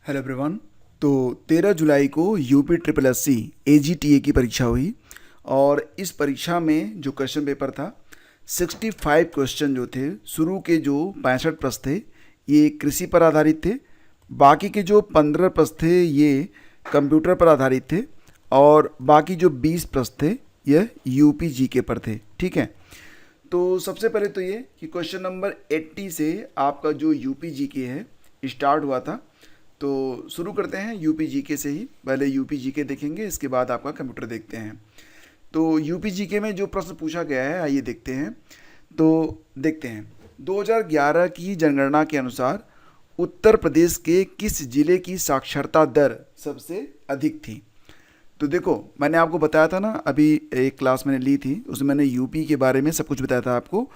Hello everyone. तो 13 जुलाई को UP triple S C AGTA की परीक्षा हुई और इस परीक्षा में जो क्वेश्चन पेपर था 65 क्वेश्चन जो थे, शुरू के जो 65 प्रश्न थे ये कृषि पर आधारित थे। बाकी के जो 15 प्रश्न थे ये कंप्यूटर पर आधारित थे और बाकी जो 20 प्रश्न थे यह यूपी जीके पर थे। ठीक है, तो सबसे पहले तो ये कि क्वेश्चन नंबर 80 से आपका जो यूपी जीके है स्टार्ट हुआ था। तो शुरू करते हैं यूपी जीके से ही। पहले यूपी जीके देखेंगे, इसके बाद आपका कंप्यूटर देखते हैं। तो यूपी जीके में जो प्रश्न पूछा गया है आइए देखते हैं। तो देखते हैं 2011 की जनगणना के अनुसार उत्तर प्रदेश के किस जिले की साक्षरता दर सबसे अधिक थी। तो देखो, मैंने आपको बताया था ना, अभी एक क्लास मैंने ली थी उसमें मैंने यूपी के बारे में सब कुछ बताया था आपको।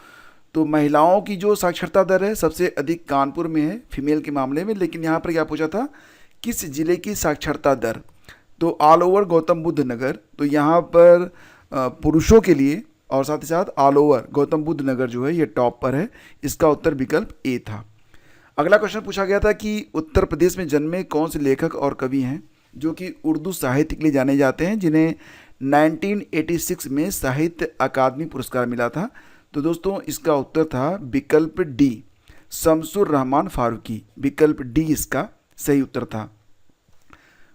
तो महिलाओं की जो साक्षरता दर है सबसे अधिक कानपुर में है फीमेल के मामले में, लेकिन यहाँ पर क्या पूछा था, किस जिले की साक्षरता दर। तो ऑल ओवर गौतम बुद्ध नगर, तो यहाँ पर पुरुषों के लिए और साथ ही साथ ऑल ओवर गौतम बुद्ध नगर जो है ये टॉप पर है। इसका उत्तर विकल्प ए था। अगला क्वेश्चन पूछा गया था कि उत्तर प्रदेश में जन्मे कौन से लेखक और कवि हैं जो कि उर्दू साहित्य के लिए जाने जाते हैं, जिन्हें 1986 में साहित्य अकादमी पुरस्कार मिला था। तो दोस्तों इसका उत्तर था विकल्प डी, शमसुर रहमान फारूकी। विकल्प डी इसका सही उत्तर था।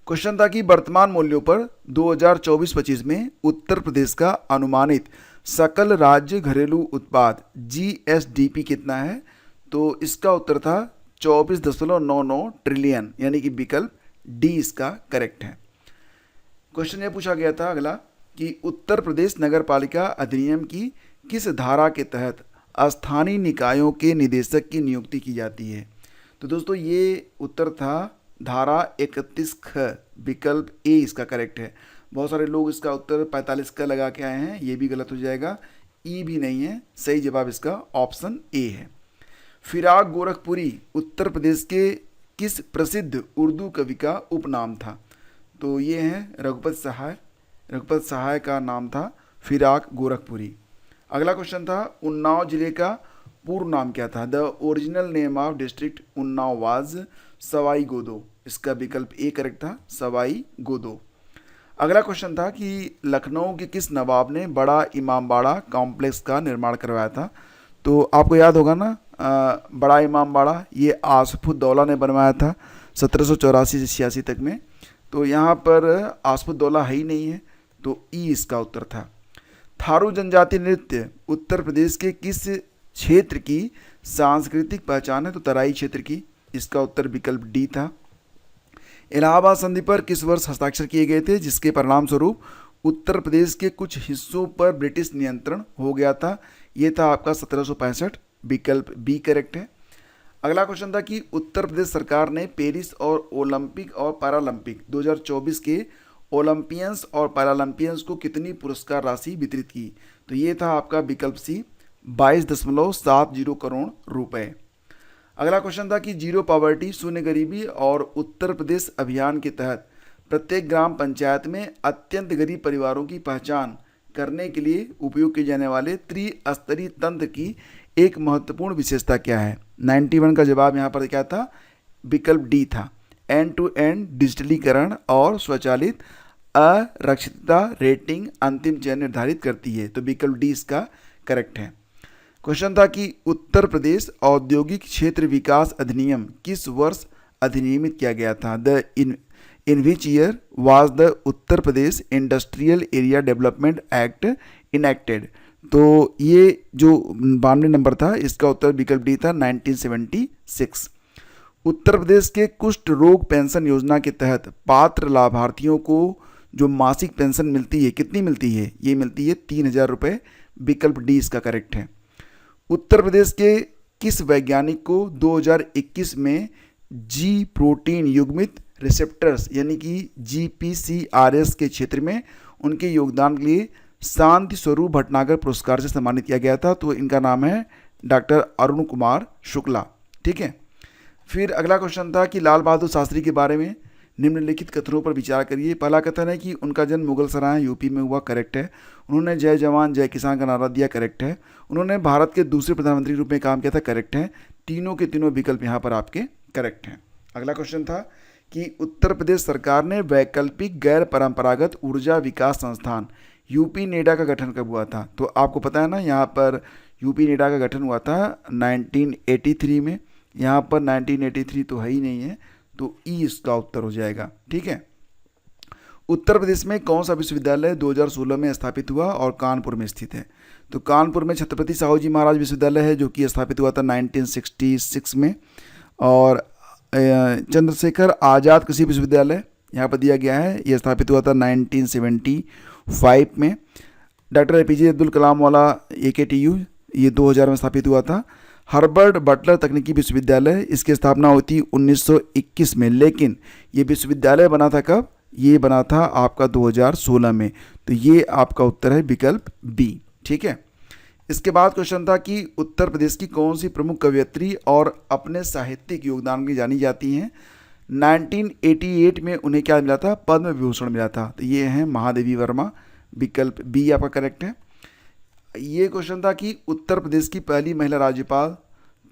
क्वेश्चन था कि वर्तमान मूल्यों पर 2024-25 में उत्तर प्रदेश का अनुमानित सकल राज्य घरेलू उत्पाद GSDP कितना है। तो इसका उत्तर था 24.99 ट्रिलियन, यानी कि विकल्प डी इसका करेक्ट है। क्वेश्चन ये पूछा गया था अगला कि उत्तर प्रदेश नगर पालिका अधिनियम की किस धारा के तहत स्थानीय निकायों के निदेशक की नियुक्ति की जाती है। तो दोस्तों ये उत्तर था धारा 31 ख, विकल्प ए इसका करेक्ट है। बहुत सारे लोग इसका उत्तर 45 का लगा के आए हैं, ये भी गलत हो जाएगा। ई भी नहीं है, सही जवाब इसका ऑप्शन ए है। फिराक गोरखपुरी उत्तर प्रदेश के किस प्रसिद्ध उर्दू कवि का उपनाम था। तो ये है रघुपत सहाय। रघुपत सहाय का नाम था फिराक गोरखपुरी। अगला क्वेश्चन था उन्नाव जिले का पूर्व नाम क्या था। The original name of district Unnao was Sawai गोदो। इसका विकल्प ए करेक्ट था, सवाई गोदो। अगला क्वेश्चन था कि लखनऊ के किस नवाब ने बड़ा इमामबाड़ा कॉम्प्लेक्स का निर्माण करवाया था। तो आपको याद होगा ना, बड़ा इमामबाड़ा ये आसफुद्दौला ने बनवाया था 1784 से 86 तक में। तो यहाँ पर आसफुद्दौला है ही नहीं है, तो ई इसका उत्तर था। थारू जनजाति नृत्य उत्तर प्रदेश के किस क्षेत्र की सांस्कृतिक पहचान है। तो तराई क्षेत्र की। इसका उत्तर विकल्प डी था। इलाहाबाद संधि पर किस वर्ष हस्ताक्षर किए गए थे, जिसके परिणाम स्वरूप उत्तर प्रदेश के कुछ हिस्सों पर ब्रिटिश नियंत्रण हो गया था। ये था आपका 1765। विकल्प बी करेक्ट है। अगला क्वेश्चन था कि उत्तर प्रदेश सरकार ने पेरिस और ओलंपिक और पैरालंपिक 2024 के ओलंपियंस और पैरालंपियंस को कितनी पुरस्कार राशि वितरित की। तो ये था आपका विकल्प सी, 22.70 करोड़ रुपए। अगला क्वेश्चन था कि जीरो पॉवर्टी शून्य गरीबी और उत्तर प्रदेश अभियान के तहत प्रत्येक ग्राम पंचायत में अत्यंत गरीब परिवारों की पहचान करने के लिए उपयोग किए जाने वाले त्रिस्तरीय तंत्र की एक महत्वपूर्ण विशेषता क्या है। 91 का जवाब यहाँ पर क्या था, विकल्प डी था। एंड टू एंड डिजिटलीकरण और स्वचालित आरक्षितता रेटिंग अंतिम चयन निर्धारित करती है। तो विकल्प डी इसका करेक्ट है। क्वेश्चन था कि उत्तर प्रदेश औद्योगिक क्षेत्र विकास अधिनियम किस वर्ष अधिनियमित किया गया था। The in which year was the Uttar Pradesh industrial area development act enacted. तो ये जो 92 नंबर था, इसका उत्तर विकल्प डी था, 1976। उत्तर प्रदेश के कुष्ठ रोग पेंशन योजना के तहत पात्र लाभार्थियों को जो मासिक पेंशन मिलती है कितनी मिलती है, ये मिलती है 3000 रुपये। विकल्प डी इसका करेक्ट है। उत्तर प्रदेश के किस वैज्ञानिक को 2021 में जी प्रोटीन युग्मित रिसेप्टर्स यानी कि GPCRS के क्षेत्र में उनके योगदान के लिए शांति स्वरूप भटनागर पुरस्कार से सम्मानित किया गया था। तो इनका नाम है डॉक्टर अरुण कुमार शुक्ला। ठीक है। फिर अगला क्वेश्चन था कि लाल बहादुर शास्त्री के बारे में निम्नलिखित कथनों पर विचार करिए। पहला कथन है कि उनका जन्म मुगल सराय यूपी में हुआ, करेक्ट है। उन्होंने जय जवान जय किसान का नारा दिया, करेक्ट है। उन्होंने भारत के दूसरे प्रधानमंत्री के रूप में काम किया था, करेक्ट है। तीनों के तीनों विकल्प यहाँ पर आपके करेक्ट हैं। अगला क्वेश्चन था कि उत्तर प्रदेश सरकार ने वैकल्पिक गैर परंपरागत ऊर्जा विकास संस्थान यूपी नेडा का गठन कब हुआ था? तो आपको पता है ना, यहाँ पर यूपी नेडा का गठन हुआ था 1983 में। यहाँ पर 1983 तो है ही नहीं है, तो ई इसका उत्तर हो जाएगा। ठीक है। उत्तर प्रदेश में कौन सा विश्वविद्यालय 2016 में स्थापित हुआ और कानपुर में स्थित है? तो कानपुर में छत्रपति साहू जी महाराज विश्वविद्यालय है, जो कि स्थापित हुआ था 1966 में। और चंद्रशेखर आज़ाद कृषि विश्वविद्यालय यहाँ पर दिया गया है, यह स्थापित हुआ था 1975 में। डॉक्टर एपीजे अब्दुल कलाम वाला AKTU ये 2000 में स्थापित हुआ था। हर्बर्ट बटलर तकनीकी विश्वविद्यालय, इसकी स्थापना हुई थी 1921 में, लेकिन ये विश्वविद्यालय बना था कब? ये बना था आपका 2016 में। तो ये आपका उत्तर है विकल्प बी। ठीक है। इसके बाद क्वेश्चन था कि उत्तर प्रदेश की कौन सी प्रमुख कवयित्री और अपने साहित्यिक योगदान के लिए जानी जाती हैं? 1988 में उन्हें क्या मिला था? पद्म विभूषण मिला था। तो ये हैं महादेवी वर्मा, विकल्प बी आपका करेक्ट है। ये क्वेश्चन था कि उत्तर प्रदेश की पहली महिला राज्यपाल,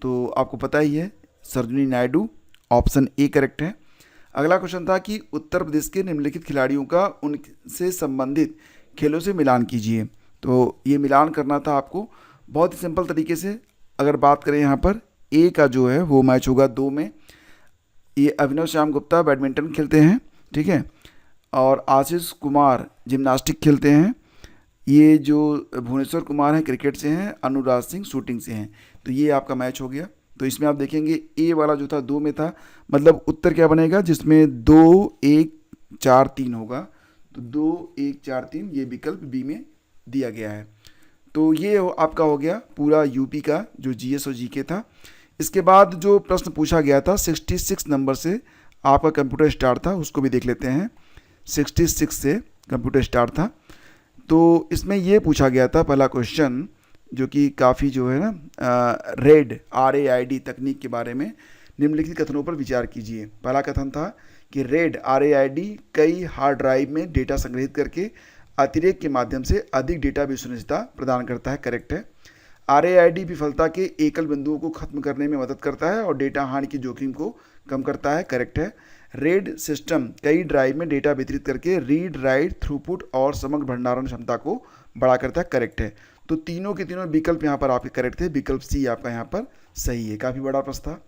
तो आपको पता ही है Sarojini Naidu, option A correct है। अगला क्वेश्चन था कि उत्तर प्रदेश के निम्नलिखित खिलाड़ियों का उनसे संबंधित खेलों से मिलान कीजिए। तो ये मिलान करना था आपको बहुत ही सिंपल तरीके से। अगर बात करें यहाँ पर ए का जो है वो मैच होगा 2 में। ये अभिनव श्याम गुप्ता बैडमिंटन खेलते हैं, ठीक है, और आशीष कुमार जिम्नास्टिक खेलते हैं। ये जो भुवनेश्वर कुमार हैं क्रिकेट से हैं, अनुराग सिंह शूटिंग से हैं। तो ये आपका मैच हो गया। तो इसमें आप देखेंगे ए वाला जो था 2 में था, मतलब उत्तर क्या बनेगा? जिसमें 2 1 4 3 होगा, तो 2 1 4 3 ये विकल्प बी में दिया गया है। तो ये आपका हो गया पूरा यूपी का जो जीएस और जीके था। इसके बाद जो प्रश्न पूछा गया था 66 नंबर से आपका कंप्यूटर स्टार्ट था, उसको भी देख लेते हैं। 66 से कंप्यूटर स्टार्ट था। तो इसमें ये पूछा गया था पहला क्वेश्चन, जो कि काफ़ी जो है ना RAID तकनीक के बारे में निम्नलिखित कथनों पर विचार कीजिए। पहला कथन था कि RAID कई हार्ड ड्राइव में डेटा संग्रहित करके अतिरेक के माध्यम से अधिक डेटा विश्वसनीयता प्रदान करता है, करेक्ट है। RAID विफलता के एकल बिंदुओं को खत्म करने में मदद करता है और डेटा हानि की जोखिम को कम करता है, करेक्ट है। RAID सिस्टम कई ड्राइव में डेटा वितरित करके रीड राइट थ्रूपुट और समग्र भंडारण क्षमता को बड़ा करता है, करेक्ट है। तो तीनों के तीनों विकल्प यहाँ पर आपके करेक्ट थे। विकल्प सी आपका यहाँ पर सही है। काफ़ी बड़ा प्रश्न था।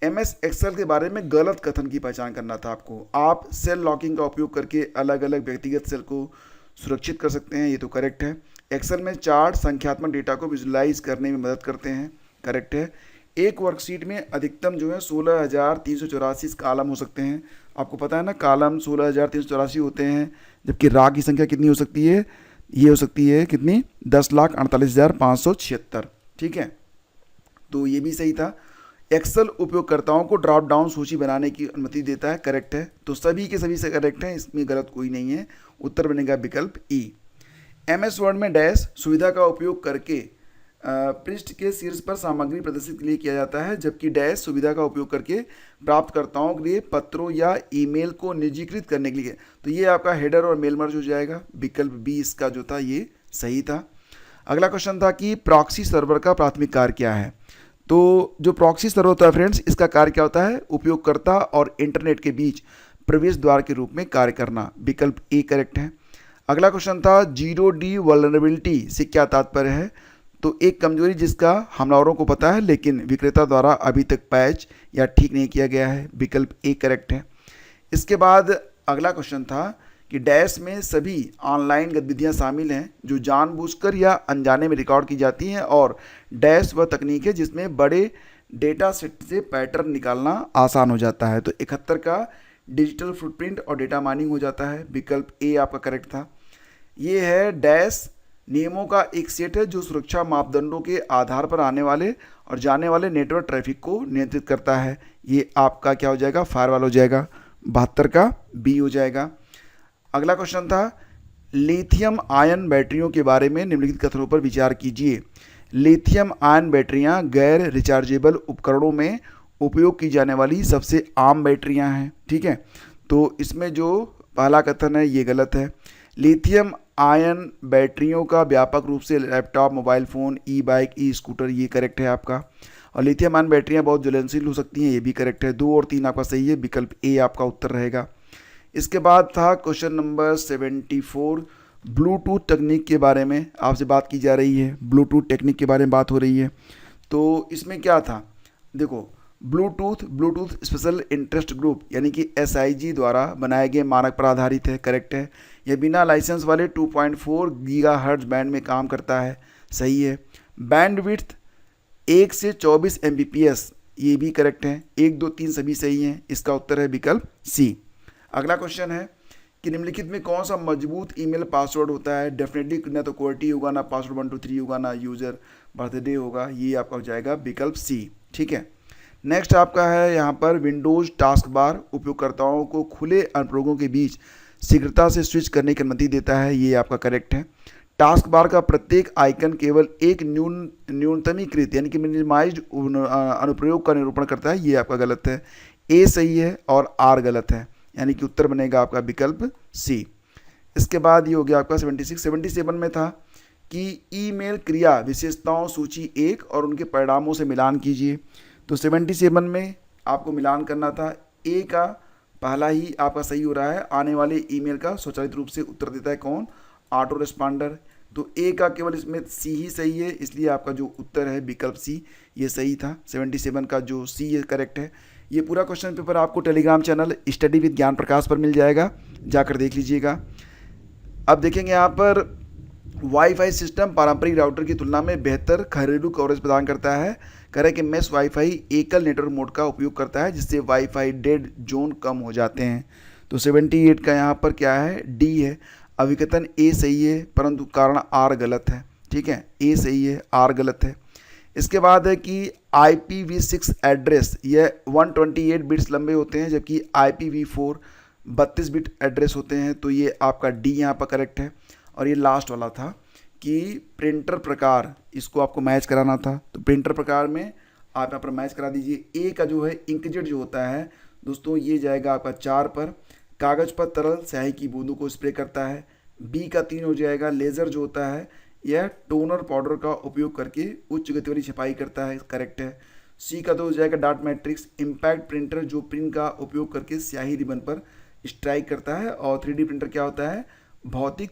MS एक्सेल के बारे में गलत कथन की पहचान करना था आपको। आप सेल लॉकिंग का उपयोग करके अलग अलग व्यक्तिगत सेल को सुरक्षित कर सकते हैं, ये तो करेक्ट है। एक्सेल में चार्ट संख्यात्मक डेटा को विजुलाइज करने में मदद करते हैं, करेक्ट है। एक वर्कशीट में अधिकतम जो है 16,384 कालम हो सकते हैं। आपको पता है ना, कालम 16,384 होते हैं, जबकि रा की संख्या कितनी हो सकती है? ये हो सकती है कितनी? 10,48,576। ठीक है, तो ये भी सही था। एक्सेल उपयोगकर्ताओं को ड्रॉप डाउन सूची बनाने की अनुमति देता है, करेक्ट है। तो सभी के सभी से करेक्ट है, इसमें गलत कोई नहीं है। उत्तर बनेगा विकल्प ई। MS वर्ड में डैश सुविधा का उपयोग करके पृष्ठ के शीर्ष पर सामग्री प्रदर्शित के लिए किया जाता है, जबकि डैश सुविधा का उपयोग करके प्राप्तकर्ताओं के लिए पत्रों या ईमेल को निजीकृत करने के लिए। तो ये आपका हेडर और मेल मर्ज हो जाएगा। विकल्प बी इसका जो था ये सही था। अगला क्वेश्चन था कि प्रॉक्सी सर्वर का प्राथमिक कार्य क्या है? तो जो प्रॉक्सी सर्वर होता है फ्रेंड्स, इसका कार्य क्या होता है? उपयोगकर्ता और इंटरनेट के बीच प्रवेश द्वार के रूप में कार्य करना। विकल्प ए करेक्ट है। अगला क्वेश्चन था 0D वल्नरेबिलिटी से क्या तात्पर्य है? तो एक कमजोरी जिसका हमलावरों को पता है लेकिन विक्रेता द्वारा अभी तक पैच या ठीक नहीं किया गया है। विकल्प ए करेक्ट है। इसके बाद अगला क्वेश्चन था कि डैश में सभी ऑनलाइन गतिविधियां शामिल हैं जो जानबूझकर या अनजाने में रिकॉर्ड की जाती हैं, और डैश वह तकनीक है जिसमें बड़े डेटा सेट से पैटर्न निकालना आसान हो जाता है। तो 71 का डिजिटल फुटप्रिंट और डेटा माइनिंग हो जाता है। विकल्प ए आपका करेक्ट था। ये है डैश नियमों का एक सेट है जो सुरक्षा मापदंडों के आधार पर आने वाले और जाने वाले नेटवर्क ट्रैफिक को नियंत्रित करता है। ये आपका क्या हो जाएगा? फायरवॉल हो जाएगा। 72 का बी हो जाएगा। अगला क्वेश्चन था लिथियम आयन बैटरियों के बारे में निम्नलिखित कथनों पर विचार कीजिए। लिथियम आयन बैटरियां गैर रिचार्जेबल उपकरणों में उपयोग की जाने वाली सबसे आम बैटरियां हैं, ठीक है। तो इसमें जो पहला कथन है ये गलत है। लिथियम आयन बैटरियों का व्यापक रूप से लैपटॉप, मोबाइल फ़ोन, ई बाइक, ई स्कूटर, ये करेक्ट है आपका। और लिथियम आयन बैटरियाँ बहुत ज्वलनशील हो सकती हैं, ये भी करेक्ट है। 2 और 3 आपका सही है, विकल्प ए आपका उत्तर रहेगा। इसके बाद था क्वेश्चन नंबर 74, ब्लूटूथ तकनीक के बारे में आपसे बात की जा रही है, ब्लूटूथ टेक्निक के बारे में बात हो रही है। तो इसमें क्या था, देखो ब्लूटूथ स्पेशल इंटरेस्ट ग्रुप यानी कि SIG द्वारा बनाए गए मानक पर आधारित है, करेक्ट है। यह बिना लाइसेंस वाले 2.4 गीगाहर्ट्ज बैंड में काम करता है, सही है। बैंडविड्थ 1 से 24 Mbps, ये भी करेक्ट है। 1, 2, 3 सभी सही हैं, इसका उत्तर है विकल्प सी। अगला क्वेश्चन है कि निम्नलिखित में कौन सा मजबूत ईमेल पासवर्ड होता है। डेफिनेटली ना तो QWERTY होगा, ना पासवर्ड 1 2 3 होगा, ना यूज़र बर्थडे होगा, ये आपका हो जाएगा विकल्प सी, ठीक है। नेक्स्ट आपका है यहाँ पर विंडोज़ टास्क बार उपयोगकर्ताओं को खुले अनुप्रयोगों के बीच शीघ्रता से स्विच करने की अनुमति देता है, ये आपका करेक्ट है। टास्क बार का प्रत्येक आइकन केवल एक न्यूनतमीकृत यानी कि मिनिमाइज्ड अनुप्रयोग का निरूपण करता है, ये आपका गलत है। ए सही है और आर गलत है, यानी कि उत्तर बनेगा आपका विकल्प सी। इसके बाद ये हो गया आपका 77 में था कि ईमेल क्रिया विशेषताओं सूची 1 और उनके परिणामों से मिलान कीजिए। तो 77 में आपको मिलान करना था। ए का पहला ही आपका सही हो रहा है, आने वाले ईमेल का स्वचालित रूप से उत्तर देता है कौन, ऑटो रिस्पॉन्डर। तो ए का केवल इसमें सी ही सही है, इसलिए आपका जो उत्तर है विकल्प सी ये सही था। 77 का जो सी ये करेक्ट है। ये पूरा क्वेश्चन पेपर आपको टेलीग्राम चैनल स्टडी विद ज्ञान प्रकाश पर मिल जाएगा, जाकर देख लीजिएगा। अब देखेंगे यहाँ पर वाईफाई सिस्टम पारंपरिक राउटर की तुलना में बेहतर घरेलू कवरेज प्रदान करता है। कह रहे हैं कि मेश वाईफाई एकल नेटवर्क मोड का उपयोग करता है, जिससे वाईफाई डेड जोन कम हो जाते हैं। तो 78 का यहाँ पर क्या है, डी है। अविकथन ए सही है, परंतु कारण आर गलत है, ठीक है। ए सही है, आर गलत है। इसके बाद है कि IPv6 एड्रेस यह 128 बिट्स लंबे होते हैं, जबकि IPv4 32 बिट एड्रेस होते हैं। तो ये आपका डी यहाँ पर करेक्ट है। और ये लास्ट वाला था कि प्रिंटर प्रकार, इसको आपको मैच कराना था। तो प्रिंटर प्रकार में आप यहाँ पर मैच करा दीजिए। ए का जो है इंकजेट जो होता है दोस्तों, ये जाएगा आपका 4 पर, कागज़ पर तरल स्याही की बूंदों को स्प्रे करता है। बी का 3 हो जाएगा, लेज़र जो होता है यह टोनर पाउडर का उपयोग करके उच्च गति वाली छपाई करता है, करेक्ट है। सी का 2 हो जाएगा, डार्ट मैट्रिक्स इम्पैक्ट प्रिंटर जो प्रिंट का उपयोग करके स्याही रिबन पर स्ट्राइक करता है। और 3D प्रिंटर क्या होता है, भौतिक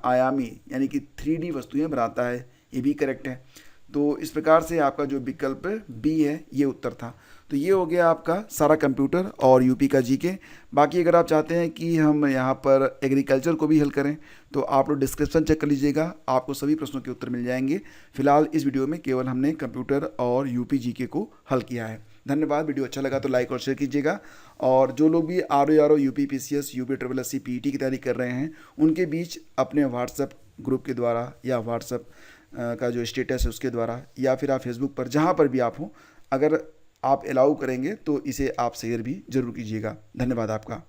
आयामी यानी कि 3D वस्तुएं बनाता है, ये भी करेक्ट है। तो इस प्रकार से आपका जो विकल्प बी है ये उत्तर था। तो ये हो गया आपका सारा कंप्यूटर और यूपी का जीके। बाकी अगर आप चाहते हैं कि हम यहाँ पर एग्रीकल्चर को भी हल करें तो आप लोग डिस्क्रिप्शन चेक कर लीजिएगा, आपको सभी प्रश्नों के उत्तर मिल जाएंगे। फिलहाल इस वीडियो में केवल हमने कंप्यूटर और यूपी जीके को हल किया है। धन्यवाद। वीडियो अच्छा लगा तो लाइक और शेयर कीजिएगा। और जो लोग भी RO UP PCS UP SSC PET की तैयारी कर रहे हैं उनके बीच अपने व्हाट्सएप ग्रुप के द्वारा या व्हाट्सएप का जो स्टेटस है उसके द्वारा या फिर आप फेसबुक पर जहाँ पर भी आप हों, अगर आप अलाउ करेंगे तो इसे आप शेयर भी जरूर कीजिएगा। धन्यवाद आपका।